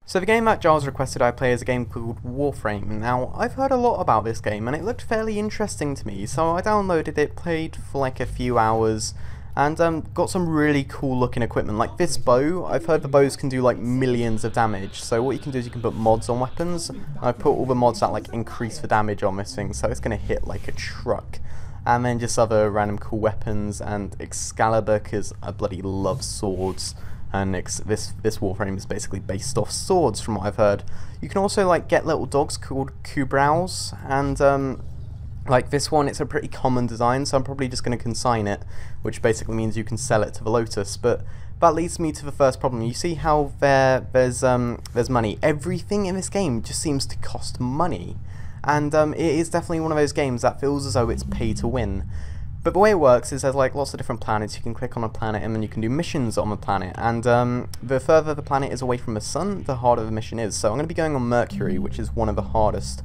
So the game that Giles requested I play is a game called Warframe. Now, I've heard a lot about this game and it looked fairly interesting to me, so I downloaded it, played for like a few hours, and got some really cool looking equipment. Like this bow, I've heard the bows can do like millions of damage, so what you can do is you can put mods on weapons. I've put all the mods that like increase the damage on this thing, so it's going to hit like a truck. And then just other random cool weapons, and Excalibur, because I bloody love swords. And this Warframe is basically based off swords from what I've heard. You can also like get little dogs called Kubrow's, and like this one, it's a pretty common design, so I'm probably just going to consign it, which basically means you can sell it to the Lotus. But that leads me to the first problem. You see how there's money. Everything in this game just seems to cost money, and it is definitely one of those games that feels as though it's pay to win. But the way it works is there's like lots of different planets. You can click on a planet and then you can do missions on the planet, and the further the planet is away from the sun, the harder the mission is. So I'm going to be going on Mercury, which is one of the hardest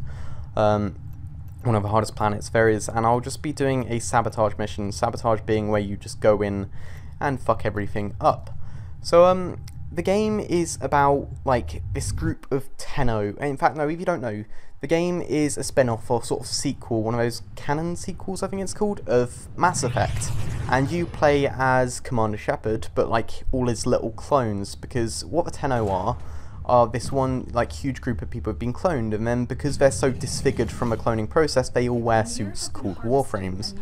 planets there is, and I'll just be doing a sabotage mission. Sabotage being where you just go in and fuck everything up. So the game is about like this group of Tenno. In fact, no, if you don't know, the game is a spin-off or sort of sequel, one of those canon sequels I think it's called, of Mass Effect. And you play as Commander Shepard, but like all his little clones, because what the Tenno are this one like huge group of people who've been cloned, and then because they're so disfigured from a cloning process, they all wear suits called Warframes.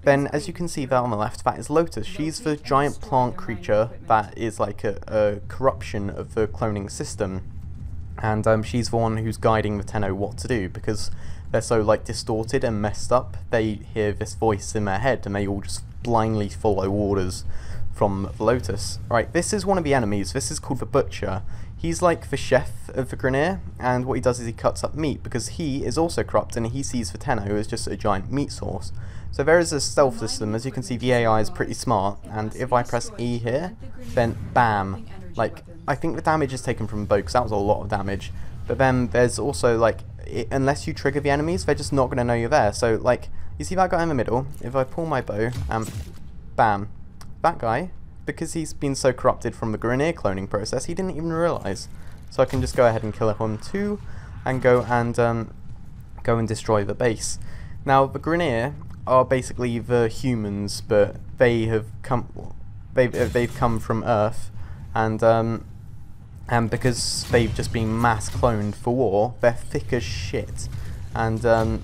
Then, as you can see there on the left, that is Lotus. She's the giant plant creature that is like a corruption of the cloning system. And she's the one who's guiding the Tenno what to do, because they're so like distorted and messed up. They hear this voice in their head and they all just blindly follow orders from the Lotus. Right, this is one of the enemies. This is called the Butcher. He's like the chef of the Grineer, and what he does is he cuts up meat, because he is also corrupt and he sees the Tenno as just a giant meat source. So there is a stealth system. As you can see, the AI is pretty smart, and if I press E here, then bam. Like, I think the damage is taken from bow, because that was a lot of damage. But then there's also, like, unless you trigger the enemies, they're just not going to know you're there. So, like, you see that guy in the middle? If I pull my bow, bam. That guy, because he's been so corrupted from the Grineer cloning process, he didn't even realise. So I can just go ahead and kill him too, and go and destroy the base. Now, the Grineer are basically the humans, but they have come, they've come from Earth. And because they've just been mass cloned for war, they're thick as shit. And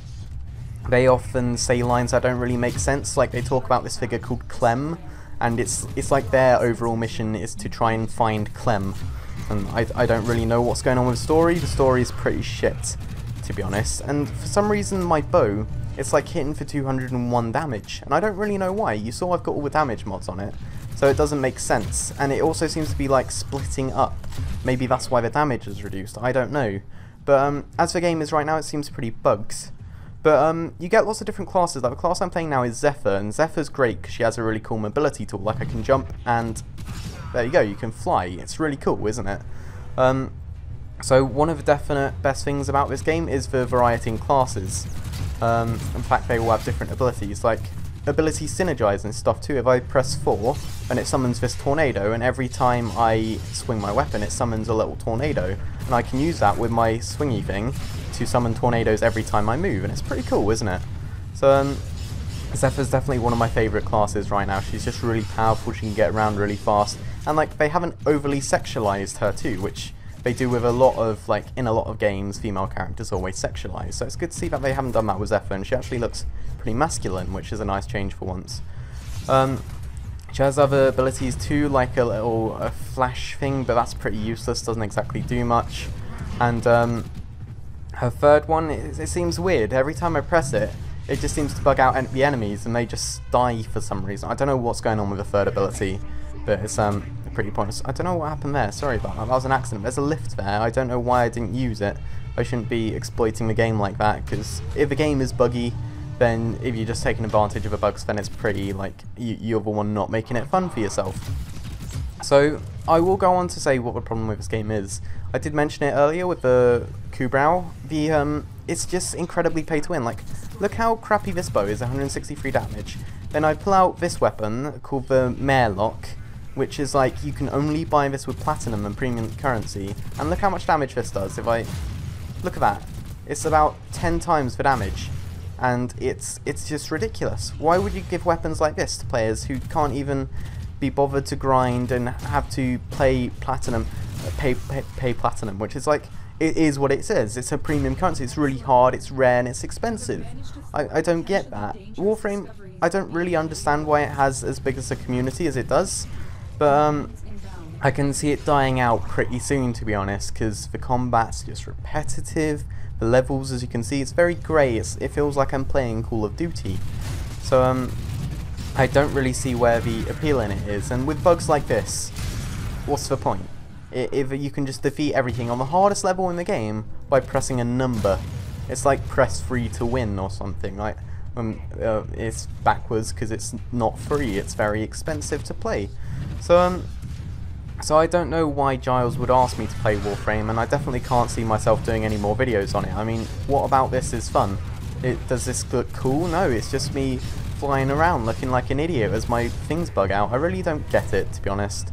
they often say lines that don't really make sense. Like, they talk about this figure called Clem, and it's like their overall mission is to try and find Clem. And I don't really know what's going on with the story. The story is pretty shit, to be honest. And for some reason, my bow, it's like hitting for 201 damage, and I don't really know why. You saw I've got all the damage mods on it, so it doesn't make sense. And it also seems to be like splitting up. Maybe that's why the damage is reduced, I don't know. But as the game is right now, it seems pretty bugged. But you get lots of different classes. Like the class I'm playing now is Zephyr, and Zephyr's great because she has a really cool mobility tool. Like I can jump, and there you go, you can fly. It's really cool, isn't it? So one of the definite best things about this game is the variety in classes. In fact, they all have different abilities, like ability synergize and stuff too. If I press 4, then it summons this tornado, and every time I swing my weapon, it summons a little tornado, and I can use that with my swingy thing to summon tornadoes every time I move, and it's pretty cool, isn't it? So Zephyr's definitely one of my favourite classes right now. She's just really powerful, she can get around really fast, and like they haven't overly sexualized her too, which they do with a lot of, like, in a lot of games, female characters are always sexualized, so it's good to see that they haven't done that with Zephyr, and she actually looks pretty masculine, which is a nice change for once. She has other abilities too, like a little flash thing, but that's pretty useless, doesn't exactly do much. And her third one, it seems weird. Every time I press it, it just seems to bug out the enemies, and they just die for some reason. I don't know what's going on with the third ability, but it's pretty pointless. I don't know what happened there, sorry about that, that was an accident. There's a lift there, I don't know why I didn't use it. I shouldn't be exploiting the game like that, because if the game is buggy, then if you're just taking advantage of the bugs, then it's pretty, like, you're the one not making it fun for yourself. So, I will go on to say what the problem with this game is. I did mention it earlier with the Kubrau. It's just incredibly pay to win. Like, look how crappy this bow is, 163 damage. Then I pull out this weapon, called the Marelock, which is like, you can only buy this with platinum and premium currency, and look how much damage this does. If I look at that, it's about 10 times the damage, and it's just ridiculous. Why would you give weapons like this to players who can't even be bothered to grind and have to pay platinum, pay platinum, which is like, it is what it says. It's a premium currency. It's really hard, it's rare, and it's expensive. I don't get that. Warframe, I don't really understand why it has as big as a community as it does, but I can see it dying out pretty soon, to be honest, because the combat's just repetitive. The levels, as you can see, it's very grey. It feels like I'm playing Call of Duty. So I don't really see where the appeal in it is. And with bugs like this, what's the point? If you can just defeat everything on the hardest level in the game by pressing a number. It's like press free to win or something. Like it's backwards because it's not free. It's very expensive to play. So so I don't know why Giles would ask me to play Warframe, and I definitely can't see myself doing any more videos on it. I mean, what about this is fun? Does this look cool? No, it's just me flying around looking like an idiot as my things bug out. I really don't get it, to be honest.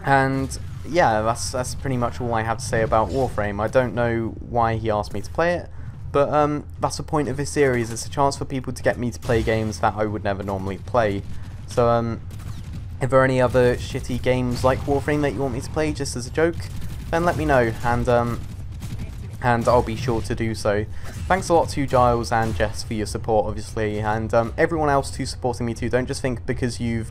And yeah, that's pretty much all I have to say about Warframe. I don't know why he asked me to play it, but that's the point of this series. It's a chance for people to get me to play games that I would never normally play. So if there are any other shitty games like Warframe that you want me to play just as a joke, then let me know, and I'll be sure to do so. Thanks a lot to Giles and Jess for your support, obviously, and everyone else who's supporting me too. Don't just think because you've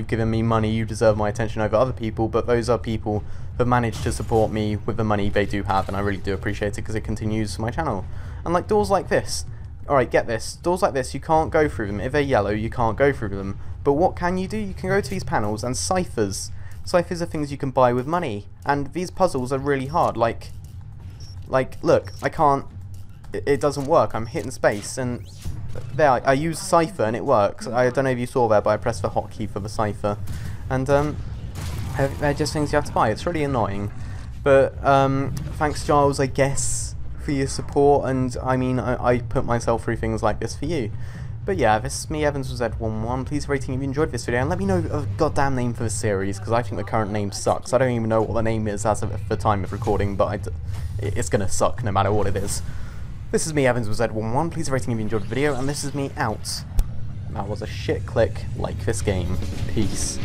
given me money you deserve my attention over other people, but those are people who have managed to support me with the money they do have, and I really do appreciate it because it continues my channel. And like doors like this, alright, get this, doors like this, you can't go through them. If they're yellow, you can't go through them. But what can you do? You can go to these panels, and ciphers. Ciphers are things you can buy with money, and these puzzles are really hard. Like look, I can't, it doesn't work. I'm hitting space, and there, I use cipher and it works. I don't know if you saw there, but I pressed the hotkey for the cipher, and they're just things you have to buy. It's really annoying, but thanks Giles, I guess, for your support, and I mean, I put myself through things like this for you. But yeah, this is me, Evans with Z11. Please rating if you enjoyed this video, and let me know a goddamn name for the series, because I think the current name sucks. I don't even know what the name is as of the time of recording, but it's gonna suck no matter what it is. This is me, Evans with Z11. Please rating if you enjoyed the video, and this is me out. That was a shit click, like this game. Peace.